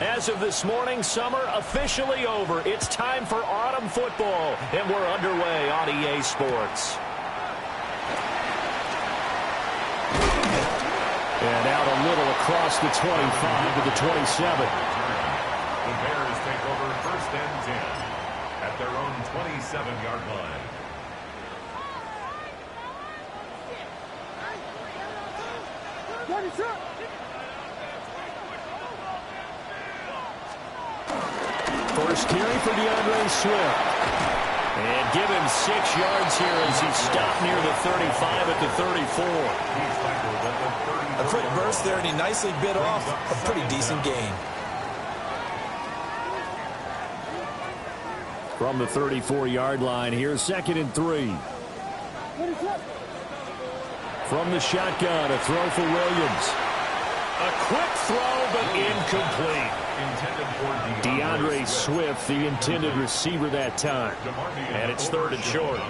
As of this morning, summer officially over. It's time for autumn football, and we're underway on EA Sports. And out a little across the 25 to the 27. The Bears take over 1st and 10 at their own 27-yard line. First carry for DeAndre Swift. And give him 6 yards here as he stopped near the 35 at the 34. A quick burst there, and he nicely bit off a pretty decent gain. From the 34-yard line, here's 2nd and 3. From the shotgun, a throw for Williams. A quick throw, but incomplete. DeAndre Swift, the intended receiver that time. And it's 3rd and short.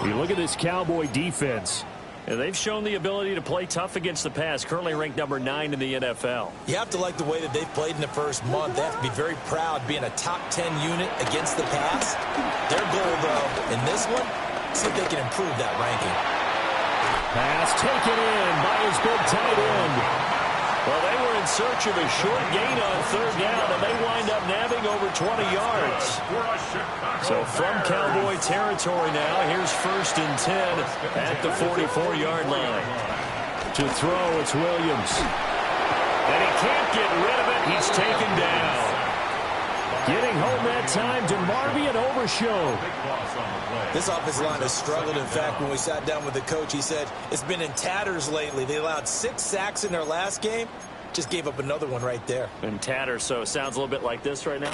You look at this Cowboy defense, and they've shown the ability to play tough against the pass, currently ranked number 9 in the NFL. You have to like the way that they've played in the first month. They have to be very proud being a top 10 unit against the pass. Their goal, though, in this one, see if they can improve that ranking. Pass taken in by his big tight end. Well, they were in search of a short gain on 3rd down, and they wind up nabbing over 20 yards. So from Cowboy territory now, here's 1st and 10 at the 44-yard line. To throw, it's Williams. And he can't get rid of it. He's taken down. Getting home that time to Marvy and Overshow. This offensive line has struggled. In fact, when we sat down with the coach, he said it's been in tatters lately. They allowed 6 sacks in their last game. Just gave up another one right there. In tatters, so it sounds a little bit like this right now?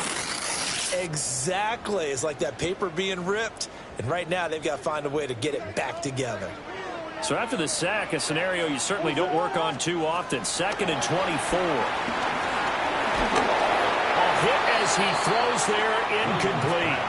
Exactly. It's like that paper being ripped. And right now, they've got to find a way to get it back together. So after the sack, a scenario you certainly don't work on too often. 2nd and 24. A hit as he throws there, incomplete.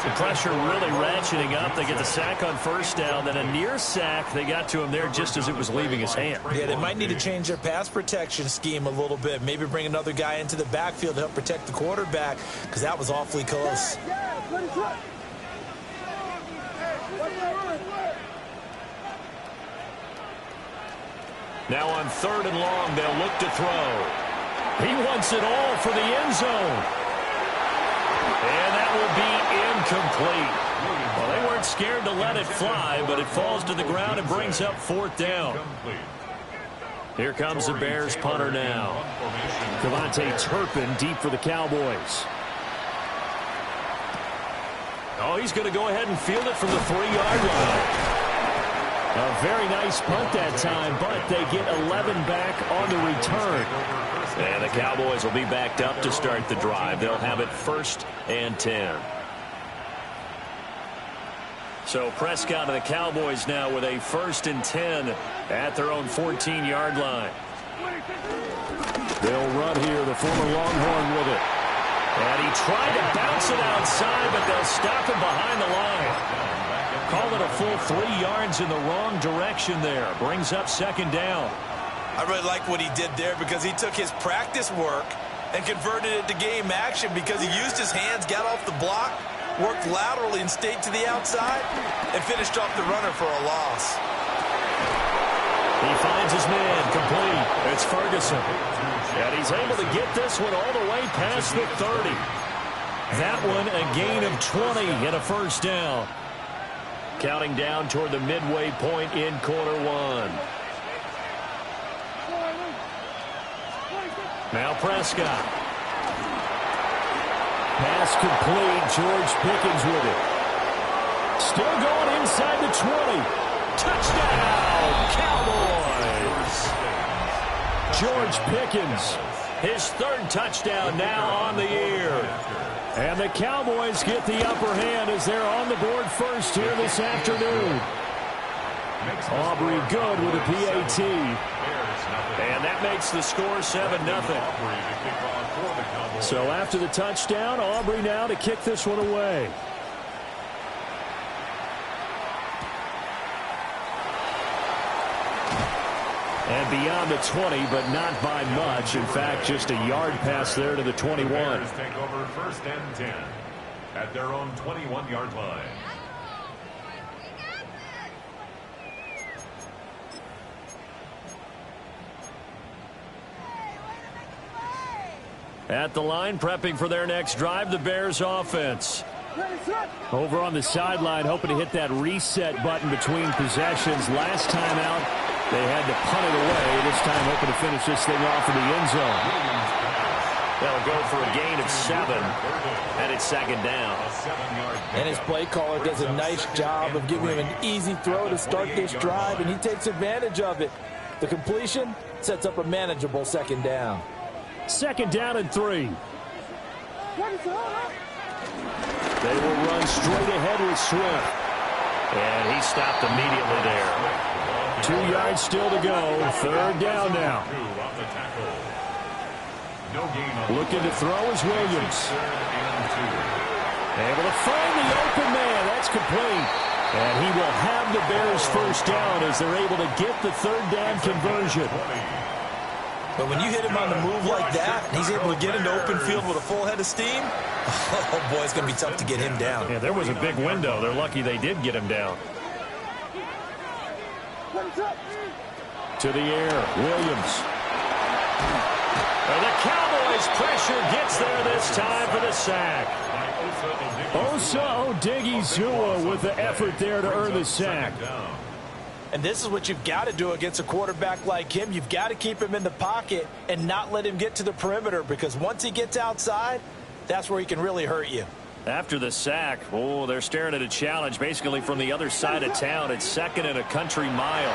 The pressure really ratcheting up. They get the sack on 1st down. Then a near sack. They got to him there just as it was leaving his hand. Yeah, they might need to change their pass protection scheme a little bit. Maybe bring another guy into the backfield to help protect the quarterback, because that was awfully close. Now on 3rd and long, they'll look to throw. He wants it all for the end zone. And that will be incomplete. Well, they weren't scared to let it fly, but it falls to the ground and brings up 4th down. Here comes the Bears punter now. Devontae Turpin deep for the Cowboys. Oh, he's going to go ahead and field it from the 3-yard line. A very nice punt that time, but they get 11 back on the return. And the Cowboys will be backed up to start the drive. They'll have it 1st and 10. So Prescott and the Cowboys now with a 1st and 10 at their own 14-yard line. They'll run here, the former Longhorn with it. And he tried to bounce it outside, but they'll stop him behind the line. Call it a full 3 yards in the wrong direction there. Brings up 2nd down. I really like what he did there, because he took his practice work and converted it to game action, because he used his hands, got off the block, worked laterally and stayed to the outside, and finished off the runner for a loss. He finds his man complete. It's Ferguson. And he's able to get this one all the way past the 30. That one a gain of 20 and a 1st down. Counting down toward the midway point in quarter 1. Now Prescott. Pass complete. George Pickens with it. Still going inside the 20. Touchdown, Cowboys. George Pickens, his 3rd touchdown now on the year. And the Cowboys get the upper hand as they're on the board first here this afternoon. Aubrey good with a PAT. And that makes the score 7-0. So after the touchdown, Aubrey now to kick this one away. And beyond the 20, but not by much. In fact, just a yard pass there to the 21. The Bears take over 1st and 10 at their own 21-yard line. At the line, prepping for their next drive, the Bears offense. Over on the sideline, hoping to hit that reset button between possessions. Last time out, they had to punt it away. This time, hoping to finish this thing off in the end zone. They'll go for a gain of 7, and it's 2nd down. And his play caller does a nice job of giving him an easy throw to start this drive, and he takes advantage of it. The completion sets up a manageable 2nd down. 2nd down and 3. They will run straight ahead with Swift. And he stopped immediately there. 2 yards still to go. 3rd down now. Looking to throw is Williams. Able to find the open man. That's complete. And he will have the Bears 1st down as they're able to get the 3rd down conversion. But when you hit him on the move like that, and he's able to get into open field with a full head of steam, oh, boy, it's going to be tough to get him down. Yeah, there was a big window. They're lucky they did get him down. To the air, Williams. And the Cowboys pressure gets there this time for the sack. Osa Odighizuwa with the effort there to earn the sack. And this is what you've got to do against a quarterback like him. You've got to keep him in the pocket and not let him get to the perimeter, because once he gets outside, that's where he can really hurt you. After the sack, oh, they're staring at a challenge basically from the other side of town. It's 2nd and a country mile.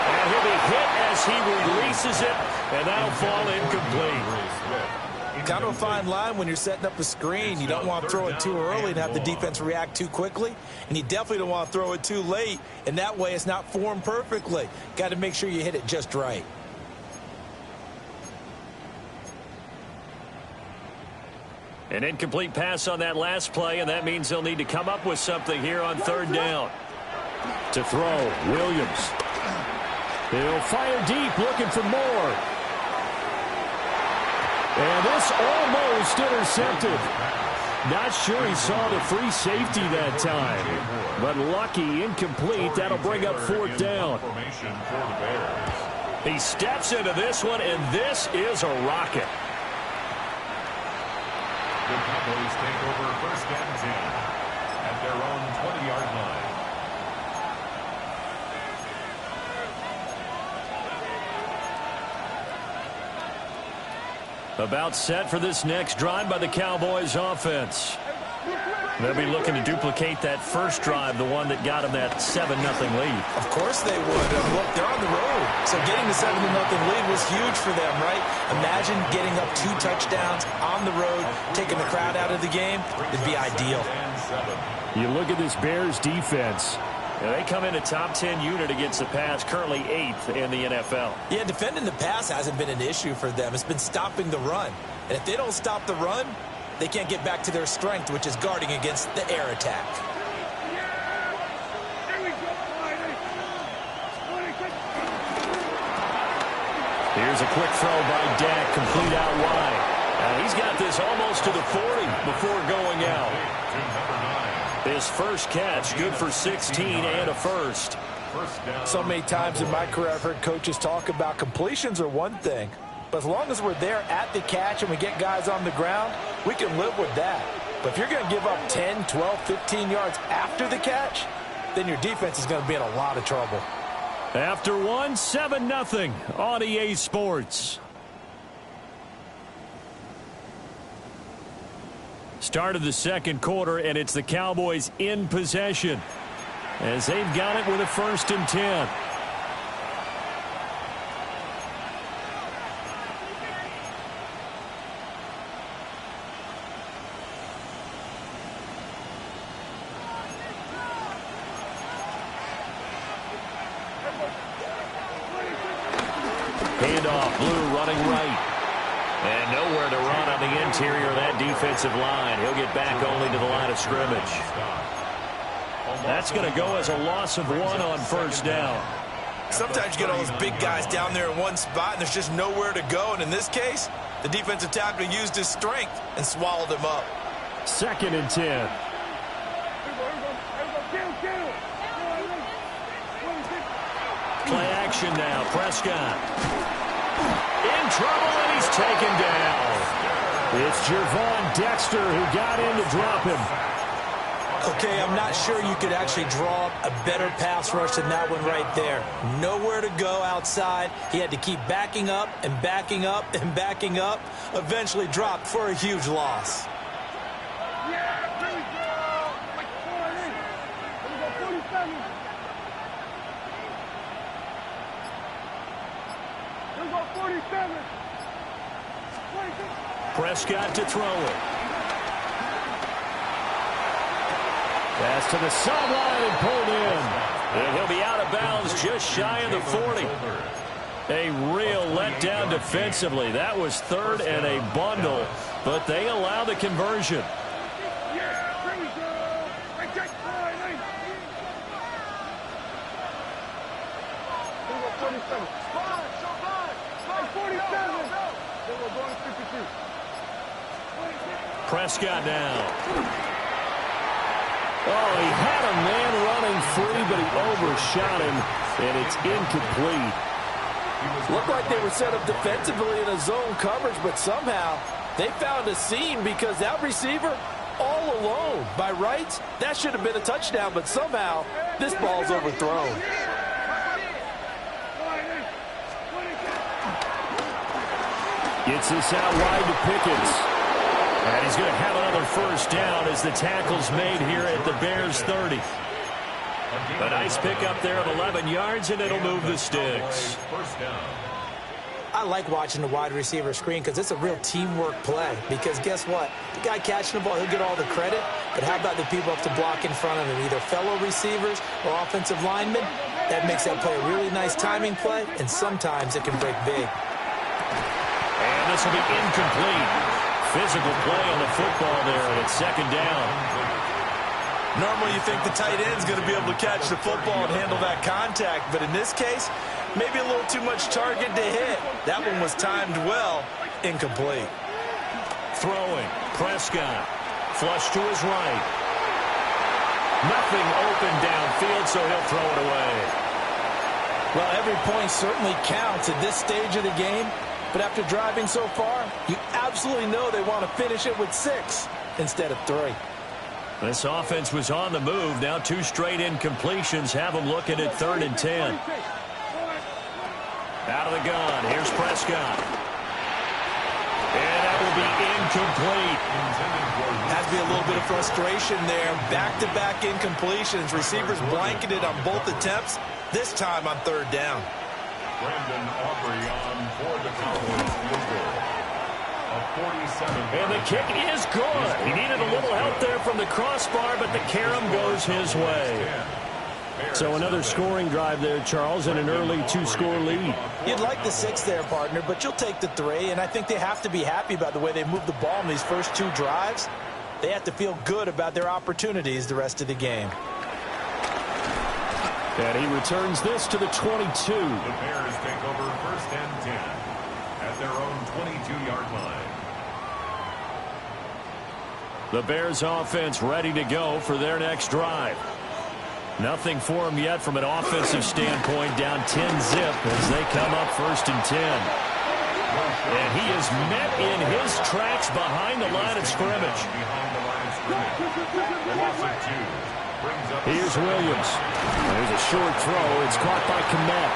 And he'll be hit as he releases it, and that'll fall incomplete. Kind of a fine line when you're setting up a screen. You don't want to throw it too early and have the defense react too quickly. And you definitely don't want to throw it too late. And that way it's not formed perfectly. Got to make sure you hit it just right. An incomplete pass on that last play, and that means they'll need to come up with something here on 3rd down. To throw, Williams. He'll fire deep, looking for more. And this almost intercepted. Not sure he saw the free safety that time. But lucky, incomplete. That'll bring up 4th down. He steps into this one, and this is a rocket. The Cowboys take over 1st and 10 at their own 20-yard line. About set for this next drive by the Cowboys offense. They'll be looking to duplicate that first drive, the one that got them that 7-0 lead. Of course they would. Look, they're on the road. So getting the 7-0 lead was huge for them, right? Imagine getting up 2 touchdowns on the road, taking the crowd out of the game. It'd be ideal. You look at this Bears defense. They come in a top 10 unit against the pass, currently 8th in the NFL. Yeah, defending the pass hasn't been an issue for them. It's been stopping the run. And if they don't stop the run, they can't get back to their strength, which is guarding against the air attack. Here's a quick throw by Dak, complete out wide. He's got this almost to the 40 before going out. His first catch, good for 16 and a first. So many times in my career I've heard coaches talk about completions are one thing, but as long as we're there at the catch and we get guys on the ground, we can live with that. But if you're going to give up 10, 12, 15 yards after the catch, then your defense is going to be in a lot of trouble. After one, 7-0 on EA Sports. Start of the 2nd quarter, and it's the Cowboys in possession as they've got it with a 1st and 10. Handoff, Blue running right. And nowhere to run on the interior of that defensive line. He'll get back only to the line of scrimmage. That's going to go as a loss of 1 on 1st down. Sometimes you get all those big guys down there in one spot, and there's just nowhere to go. And in this case, the defensive tackle used his strength and swallowed him up. 2nd and 10. Play action now. Prescott in trouble, and he's taken down. It's Gervon Dexter who got in to drop him. Okay, I'm not sure you could actually draw up a better pass rush than that one right there. Nowhere to go outside. He had to keep backing up and backing up and backing up. Eventually dropped for a huge loss. Prescott to throw it. Pass to the sideline and pulled in. And he'll be out of bounds just shy of the 40. A real letdown defensively. That was 3rd and a bundle, but they allow the conversion. Prescott now. Oh, he had a man running free, but he overshot him, and it's incomplete. Looked like they were set up defensively in a zone coverage, but somehow they found a seam because that receiver all alone. By rights, that should have been a touchdown, but somehow this ball's overthrown. Gets this out wide to Pickens. And he's going to have another first down as the tackle's made here at the Bears 30. A nice pickup there of 11 yards, and it'll move the sticks. I like watching the wide receiver screen because it's a real teamwork play. Because guess what? The guy catching the ball, he'll get all the credit. But how about the people up to block in front of him? Either fellow receivers or offensive linemen. That makes that play a really nice timing play, and sometimes it can break big. And this will be incomplete. Physical play on the football there, and it's 2nd down. Normally you think the tight end's going to be able to catch the football and handle that contact, but in this case, maybe a little too much target to hit. That one was timed well. Incomplete. Throwing. Prescott. Flush to his right. Nothing open downfield, so he'll throw it away. Well, every point certainly counts at this stage of the game. But after driving so far, you absolutely know they want to finish it with 6 instead of 3. This offense was on the move. Now 2 straight incompletions have them looking at 3rd and 10. Out of the gun. Here's Prescott. And that will be incomplete. Has to be a little bit of frustration there. Back-to-back incompletions. Receivers blanketed on both attempts. This time on 3rd down. Brandon Aubrey on for the Cowboys. And the kick is good. He needed a little help there from the crossbar, but the carom goes his way. So another scoring drive there, Charles, and an early 2-score lead. You'd like the 6 there, partner, but you'll take the 3, and I think they have to be happy about the way they moved the ball in these first 2 drives. They have to feel good about their opportunities the rest of the game. And he returns this to the 22. The Bears take over 1st and 10 at their own 22-yard line. The Bears offense ready to go for their next drive. Nothing for them yet from an offensive standpoint, down 10-zip as they come up 1st and 10. And he is met in his tracks behind the line of scrimmage. Here's Williams. There's a short throw. It's caught by Kmet.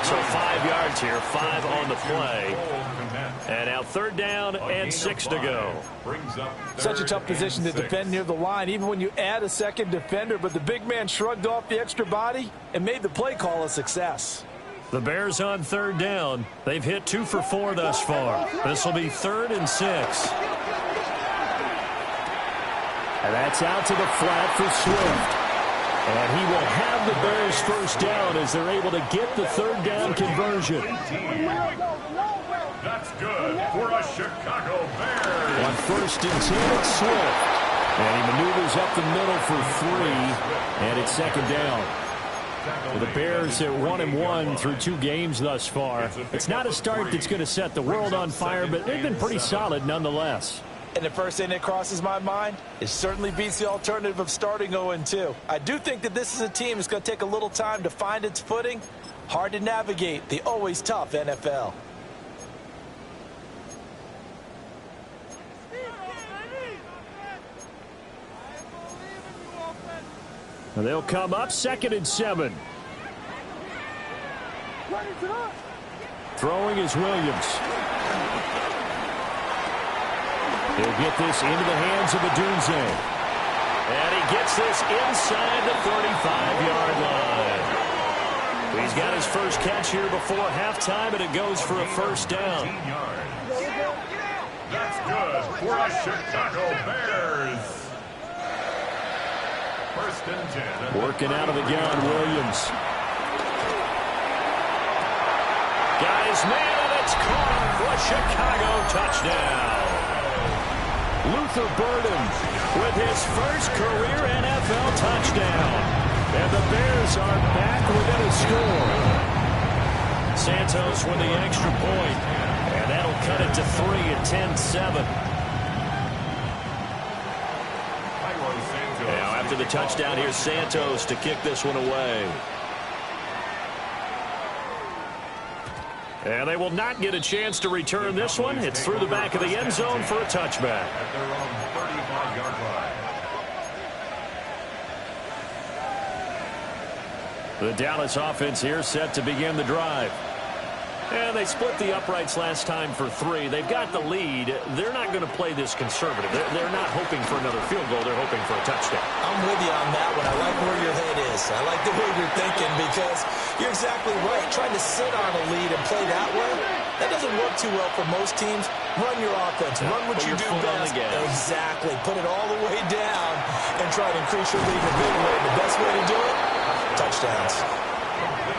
So 5 yards here, 5 on the play. And now 3rd down and 6 to go. Such a tough position to defend near the line, even when you add a second defender. But the big man shrugged off the extra body and made the play call a success. The Bears on 3rd down. They've hit 2 for 4 thus far. This will be 3rd and 6. And that's out to the flat for Swift. And he will have the Bears first down as they're able to get the 3rd down conversion. That's good for a Chicago Bears. On 1st and 10, it's Swift. And he maneuvers up the middle for 3. And it's 2nd down. Well, the Bears at 1-1 through 2 games thus far. It's not a start that's going to set the world on fire, but they've been pretty solid nonetheless. And the first thing that crosses my mind, it certainly beats the alternative of starting 0-2. I do think that this is a team that's going to take a little time to find its footing. Hard to navigate the always tough NFL. They'll come up 2nd and 7. Throwing is Williams. He'll get this into the hands of Adunze. And he gets this inside the 35-yard line. He's got his first catch here before halftime, and it goes for a first down. That's good for a Chicago Bears. First and 10. Working out of the gun, Williams. Got his man, and it's caught for a Chicago touchdown. Luther Burden with his first career NFL touchdown. And the Bears are back within a score. Santos with the extra point. And that'll cut it to 3 at 10-7. Now after the touchdown, here's Santos to kick this one away. And they will not get a chance to return this one. It's through the back of the end zone for a touchback. At their own 35-yard line. The Dallas offense here set to begin the drive. And they split the uprights last time for 3. They've got the lead. They're not going to play this conservative. They're not hoping for another field goal. They're hoping for a touchdown. I'm with you on that one. I like where your head is. I like the way you're thinking because you're exactly right. Trying to sit on a lead and play that way, that doesn't work too well for most teams. Run your offense. Run what you do best. Exactly. Put it all the way down and try to increase your lead in a big way. The best way to do it, touchdowns.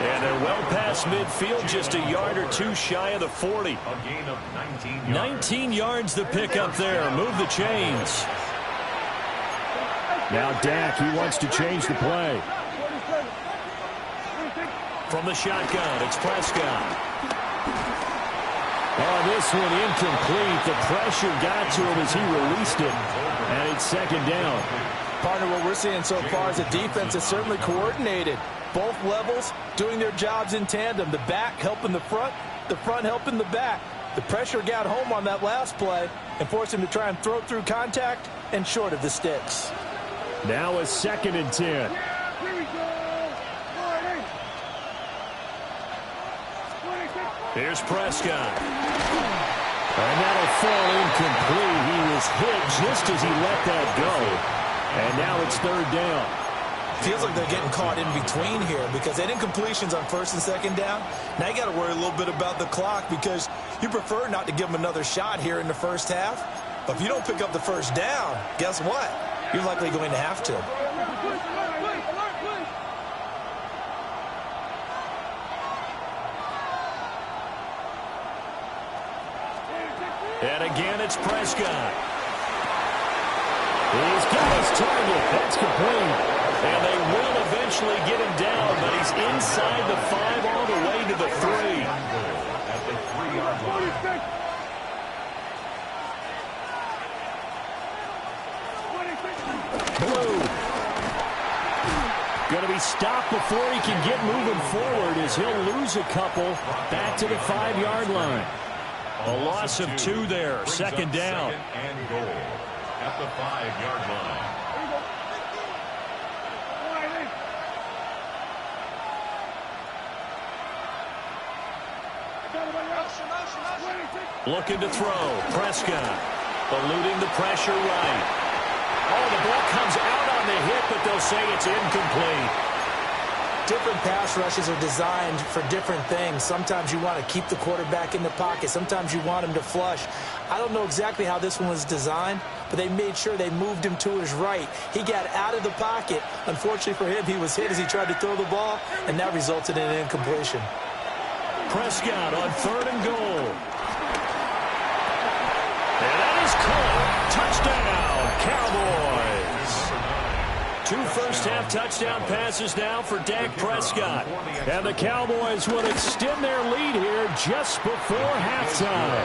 And they're well past midfield, just a yard or 2 shy of the 40. A gain of 19 yards. 19 yards the pick up there. Move the chains. Now Dak, he wants to change the play. From the shotgun, it's Prescott. Oh, this one incomplete. The pressure got to him as he released it. And it's 2nd down. Partner, what we're seeing so far is a defense that's certainly coordinated. Both levels doing their jobs in tandem. The back helping the front helping the back. The pressure got home on that last play and forced him to try and throw through contact and short of the sticks. Now a 2nd and 10. Here's Prescott. And that'll fall incomplete. He was hit just as he let that go. And now it's 3rd down. Feels like they're getting caught in between here because they didn't completions on 1st and 2nd down. Now you got to worry a little bit about the clock because you prefer not to give them another shot here in the first half. But if you don't pick up the first down, guess what? You're likely going to have to. And again, it's Prescott. He's got his target. That's complete. And they will eventually get him down, but he's inside the 5 all the way to the 3. At the 3-yard line. Blue. Going to be stopped before he can get moving forward as he'll lose a couple back to the 5-yard line. A loss of 2 there. 2nd down. 2nd and goal at the 5-yard line. Looking to throw. Prescott eluding the pressure right. Oh, the ball comes out on the hit, but they'll say it's incomplete. Different pass rushes are designed for different things. Sometimes you want to keep the quarterback in the pocket. Sometimes you want him to flush. I don't know exactly how this one was designed, but they made sure they moved him to his right. He got out of the pocket. Unfortunately for him, he was hit as he tried to throw the ball, and that resulted in an incompletion. Prescott on 3rd and goal. And that is caught. Touchdown, Cowboys. 2 first-half touchdown passes now for Dak Prescott. And the Cowboys will extend their lead here just before halftime.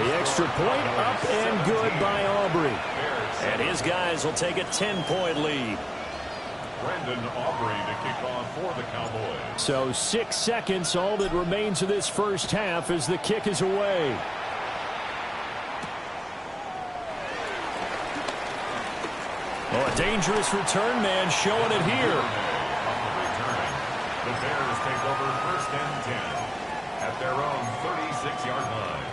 The extra point up and good by Aubrey. And his guys will take a 10-point lead. Brandon Aubrey to kick off for the Cowboys. So 6 seconds, all that remains of this first half as the kick is away. Oh, a dangerous return man showing it here. The Bears take over 1st and 10 at their own 36-yard line.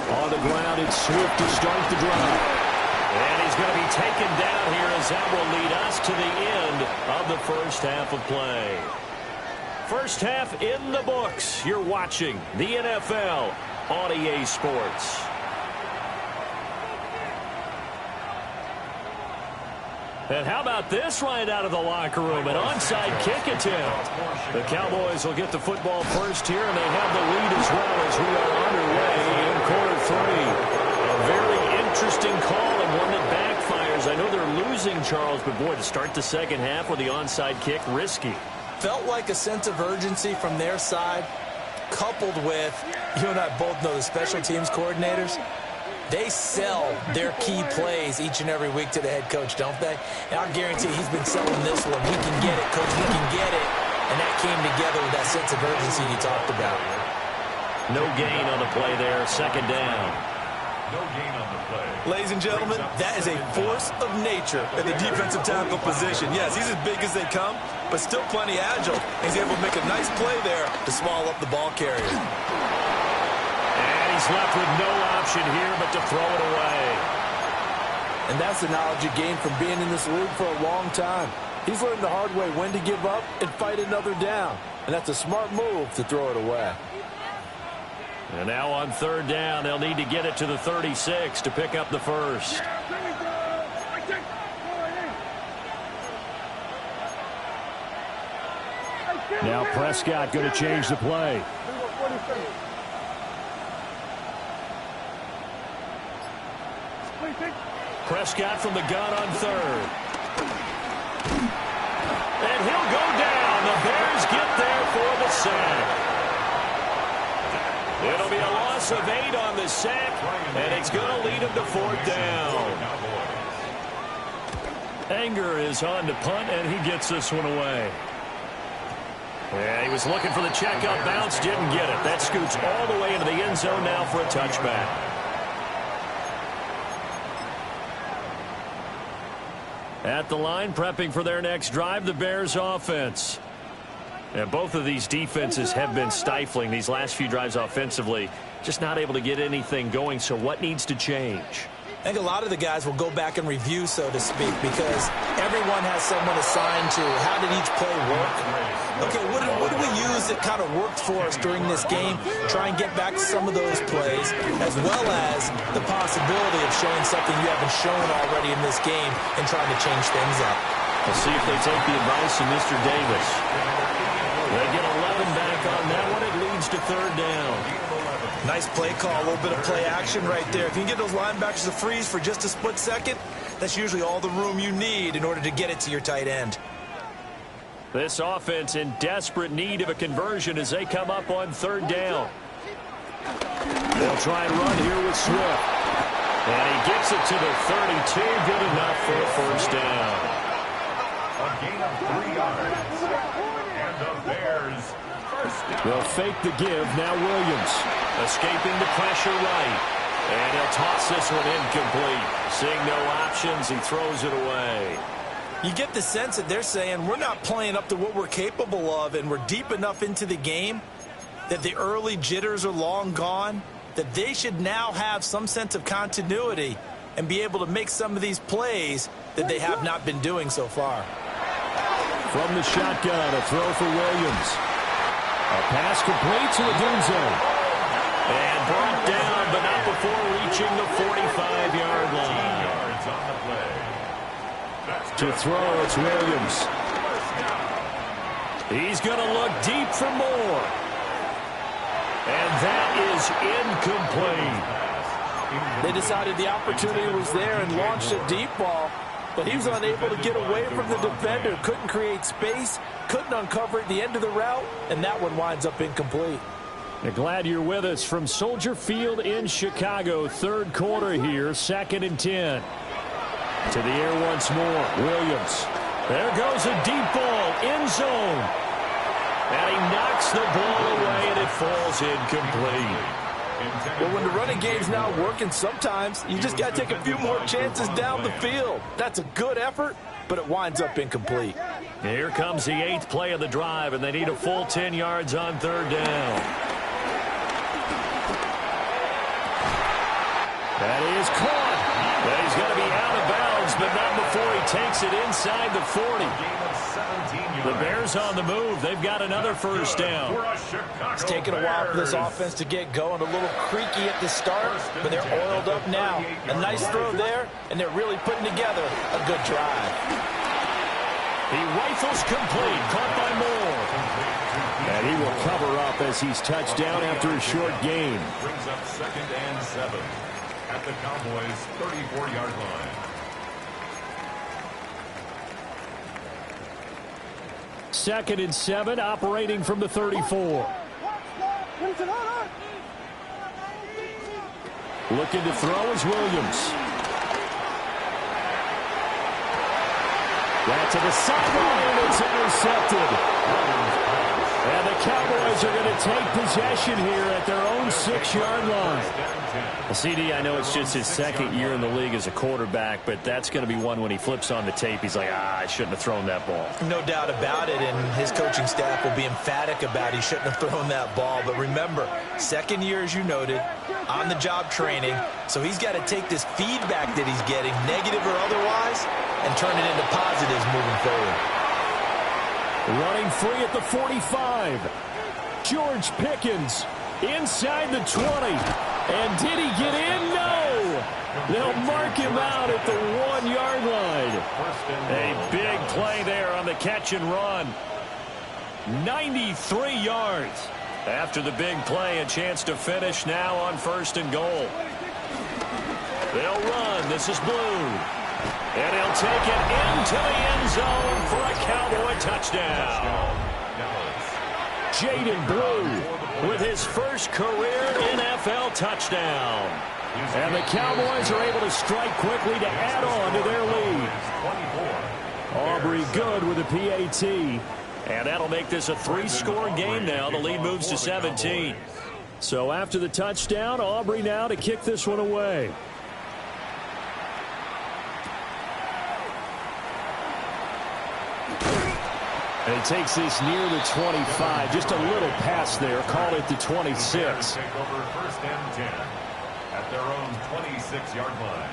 On the ground, it's Swift to start the drive. And he's going to be taken down here as that will lead us to the end of the first half of play. First half in the books. You're watching the NFL on EA Sports. And how about this right out of the locker room? An onside kick attempt. The Cowboys will get the football first here, and they have the lead as well as we are underway in quarter 3. A very interesting call and one that backfires. I know they're losing, Charles, but boy, to start the second half with the onside kick, risky. Felt like a sense of urgency from their side, coupled with, you and I both know the special teams coordinators. They sell their key plays each and every week to the head coach, don't they? And I guarantee he's been selling this one. We can get it, coach. We can get it. And that came together with that sense of urgency you talked about. No gain on the play there. Second down. No gain on the play. Ladies and gentlemen, that is a force of nature at the defensive tackle position. Yes, he's as big as they come, but still plenty agile. He's able to make a nice play there to swallow up the ball carrier. And he's left with no option here but to throw it away. And that's the knowledge you gain from being in this league for a long time. He's learned the hard way when to give up and fight another down. And that's a smart move to throw it away. And now on third down, they'll need to get it to the 36 to pick up the first. Now Prescott going to change the play. Prescott from the gun on third. And he'll go down. The Bears get there for the sack. It'll be a loss of 8 on the sack, and it's going to lead him to 4th down. Anger is on to punt, and he gets this one away. Yeah, he was looking for the checkup bounce, didn't get it. That scoots all the way into the end zone now for a touchback. At the line, prepping for their next drive, the Bears offense. And both of these defenses have been stifling these last few drives offensively. Just not able to get anything going, so what needs to change? I think a lot of the guys will go back and review, so to speak, because everyone has someone assigned to how did each play work. Okay, what did we use that kind of worked for us during this game? Try and get back to some of those plays, as well as the possibility of showing something you haven't shown already in this game and trying to change things up. We'll see if they take the advice of Mr. Davis. They get 11 back on that one. It leads to third down. Nice play call, a little bit of play action right there. If you can get those linebackers to freeze for just a split second, that's usually all the room you need in order to get it to your tight end. This offense in desperate need of a conversion as they come up on third down. They'll try and run here with Swift. And he gets it to the 32. Good enough for a first down. A gain of 3 yards. And the Bears first down. They'll fake the give. Now Williams escaping the pressure right. And he'll toss this one incomplete. Seeing no options, he throws it away. You get the sense that they're saying we're not playing up to what we're capable of, and we're deep enough into the game that the early jitters are long gone, that they should now have some sense of continuity and be able to make some of these plays that they have not been doing so far. From the shotgun, a throw for Williams. A pass complete to Adunze. And brought down, but not before reaching the 45-yard line. Yards on the play. To throw, it's Williams. He's going to look deep for more. And that is incomplete. They decided the opportunity was there and launched a deep ball, but he was unable to get away from the defender. Couldn't create space, couldn't uncover at the end of the route, and that one winds up incomplete. Glad you're with us from Soldier Field in Chicago. Third quarter here, 2nd and 10. To the air once more, Williams. There goes a deep ball, end zone. And he knocks the ball away, and it falls incomplete. Well, when the running game's not working, sometimes you just got to take a few more chances down the field. That's a good effort, but it winds up incomplete. Here comes the 8th play of the drive, and they need a full 10 yards on 3rd down. That is caught. But he's going to be out of bounds, but not before he takes it inside the 40. The Bears on the move. They've got another first down. It's taken a while for this offense to get going. A little creaky at the start, but they're oiled up now. A nice throw there, and they're really putting together a good drive. He rifles complete, caught by Moore. And he will cover up as he's touched down after a short gain. Brings up 2nd and 7 at the Cowboys' 34-yard line. 2nd and 7, operating from the 34. Looking to throw is Williams. That to the sideline, it's intercepted. And the Cowboys are going to take possession here at their own 6-yard line. CD, I know it's just his 2nd year in the league as a quarterback, but that's going to be one when he flips on the tape. He's like, I shouldn't have thrown that ball. No doubt about it, and his coaching staff will be emphatic about he shouldn't have thrown that ball. But remember, 2nd year, as you noted, on-the-job training, so he's got to take this feedback that he's getting, negative or otherwise, and turn it into positives moving forward. Running free at the 45. George Pickens inside the 20. And did he get in? No! They'll mark him out at the 1-yard line. A big play there on the catch and run. 93 yards. After the big play, a chance to finish now on 1st and goal. They'll run. This is Blue. And he'll take it into the end zone for a Cowboy touchdown. Jaden Blue with his first career NFL touchdown. And the Cowboys are able to strike quickly to add on to their lead. Aubrey good with a PAT. And that'll make this a 3-score game now. The lead moves to 17. So after the touchdown, Aubrey now to kick this one away. And he takes this near the 25. Just a little pass there. Called it the 26. Take over 1st and 10 at their own 26-yard line.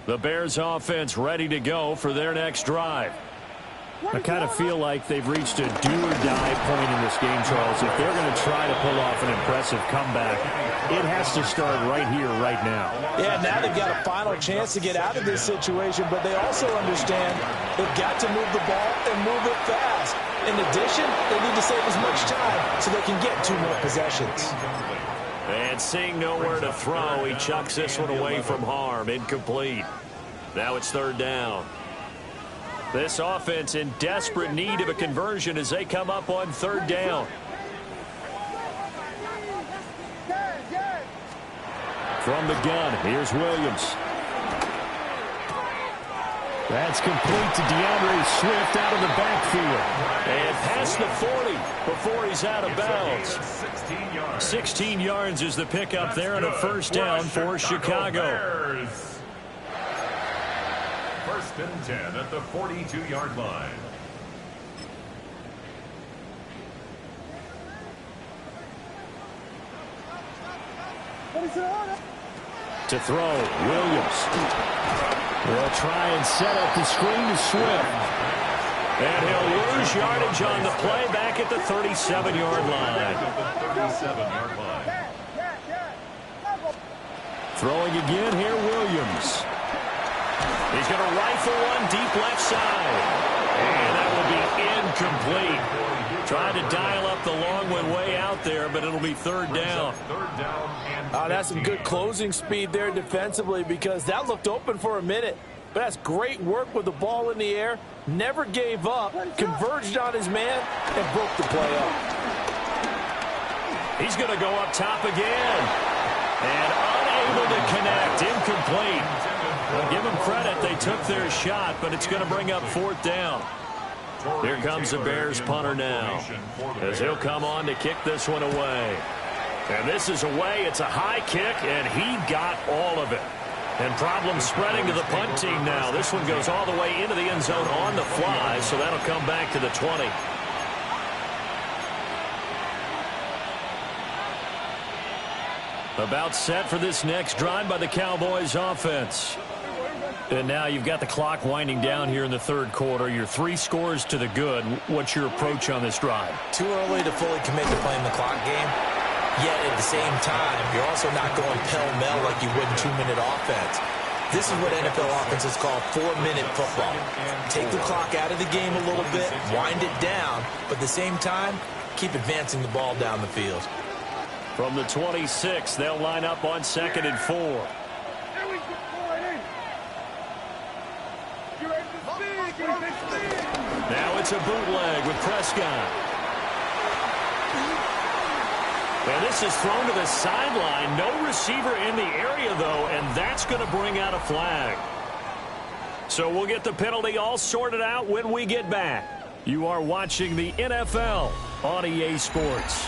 The Bears offense ready to go for their next drive. I kind of feel like they've reached a do-or-die point in this game, Charles. If they're going to try to pull off an impressive comeback, it has to start right here, right now. Yeah, now they've got a final chance to get out of this situation, but they also understand they've got to move the ball and move it fast. In addition, they need to save as much time so they can get 2 more possessions. And seeing nowhere to throw, he chucks this one away from harm. Incomplete. Now it's 3rd down. This offense in desperate need of a conversion as they come up on 3rd down. From the gun, here's Williams. That's complete to DeAndre Swift out of the backfield. And past the 40 before he's out of bounds. 16 yards is the pickup there and a 1st down for Chicago. 1st and 10 at the 42-yard line. To throw, Williams. They'll try and set up the screen to Swift. And he'll lose yardage on the play back at the 37-yard line. Throwing again here, Williams. He's going to rifle one deep left side. And that will be incomplete. Trying to dial up the long one way out there, but it'll be third down. That's some good closing speed there defensively because that looked open for a minute. But that's great work with the ball in the air. Never gave up, converged on his man, and broke the play up. He's going to go up top again. And unable to connect. Incomplete. Well, give them credit. They took their shot, but it's going to bring up fourth down. Here comes the Bears punter now, as he'll come on to kick this one away. And this is away. It's a high kick, and he got all of it. And problems spreading to the punt team now. This one goes all the way into the end zone on the fly, so that'll come back to the 20. About set for this next drive by the Cowboys offense. And now you've got the clock winding down here in the third quarter. Your 3 scores to the good. What's your approach on this drive? Too early to fully commit to playing the clock game. Yet at the same time, you're also not going pell-mell like you would in 2-minute offense. This is what NFL offenses call 4-minute football. Take the clock out of the game a little bit, wind it down, but at the same time, keep advancing the ball down the field. From the 26, they'll line up on 2nd and 4. Now it's a bootleg with Prescott. And this is thrown to the sideline. No receiver in the area, though, and that's going to bring out a flag. So we'll get the penalty all sorted out when we get back. You are watching the NFL on EA Sports.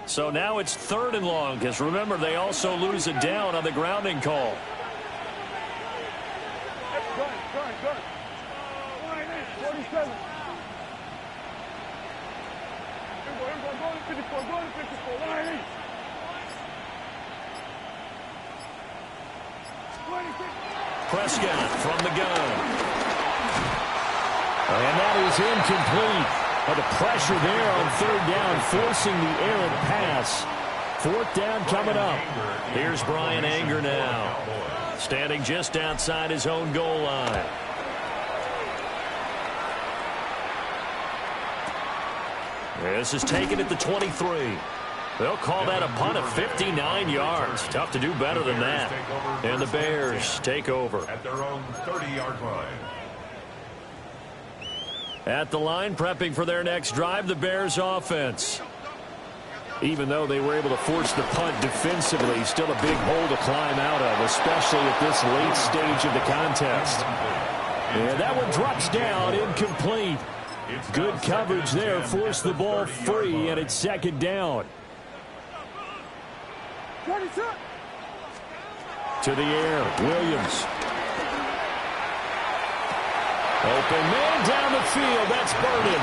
So now it's 3rd and long, because remember, they also lose it down on the grounding call. Prescott from the gun. And that is incomplete. But the pressure there on 3rd down, forcing the errant pass. 4th down coming up. Here's Brian Anger now, standing just outside his own goal line. This is taken at the 23. They'll call that a punt of 59 yards. Tough to do better than that. And the Bears take over. At their own 30-yard line. At the line, prepping for their next drive, the Bears offense. Even though they were able to force the punt defensively, still a big hole to climb out of, especially at this late stage of the contest. And that one drops down, incomplete. Good coverage there, forced the ball free, and it's 2nd down. To the air, Williams. Open man down the field. That's Burden.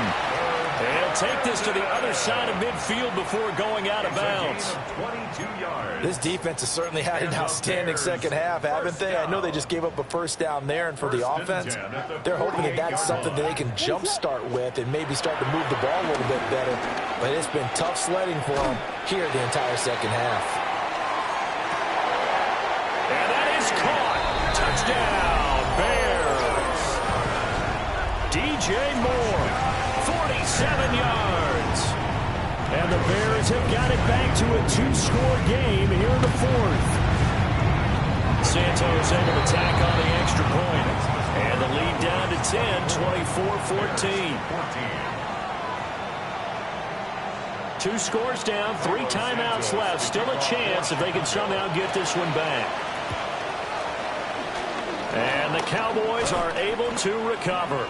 And take this to the other side of midfield before going out of bounds. This defense has certainly had an outstanding second half, haven't they? I know they just gave up a 1st down there, and for the offense, they're hoping that that's something that they can jumpstart with and maybe start to move the ball a little bit better. But it's been tough sledding for them here the entire second half. And that is caught. Touchdown, Bears. DJ Moore, 47 yards. And the Bears have got it back to a 2-score game here in the 4th. Santos able to tack on the extra point. And the lead down to 10, 24-14. 2 scores down, 3 timeouts left. Still a chance if they can somehow get this one back. And the Cowboys are able to recover.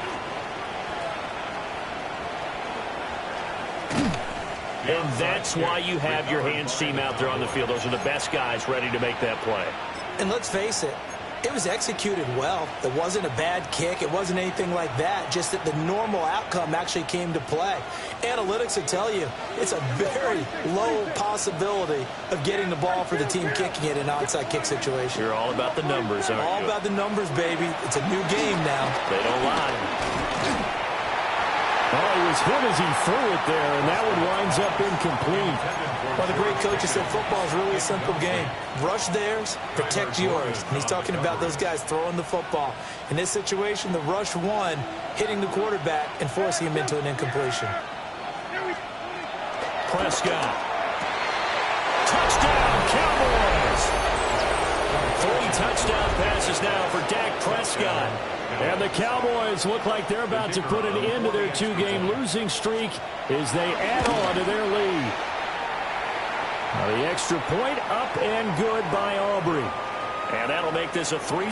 And that's why you have your hands team out there on the field. Those are the best guys ready to make that play. And let's face it, It was executed well. It wasn't a bad kick. It wasn't anything like that. Just that the normal outcome actually came to play. Analytics will tell you it's a very low possibility of getting the ball for the team kicking it in an onside kick situation. You're all about the numbers, aren't you? All about the numbers, baby. It's a new game now. They don't lie. Oh, he was hit as he threw it there, and that one winds up incomplete. Well, the great coaches said football is really a simple game. Rush theirs, protect yours. And he's talking about those guys throwing the football. In this situation, the rush won, hitting the quarterback and forcing him into an incompletion. Prescott. Touchdown, Cowboys! 3 touchdown passes now for Dak Prescott. And the Cowboys look like they're about to put an end to their 2-game losing streak as they add on to their lead. Now the extra point up and good by Aubrey. And that'll make this a 3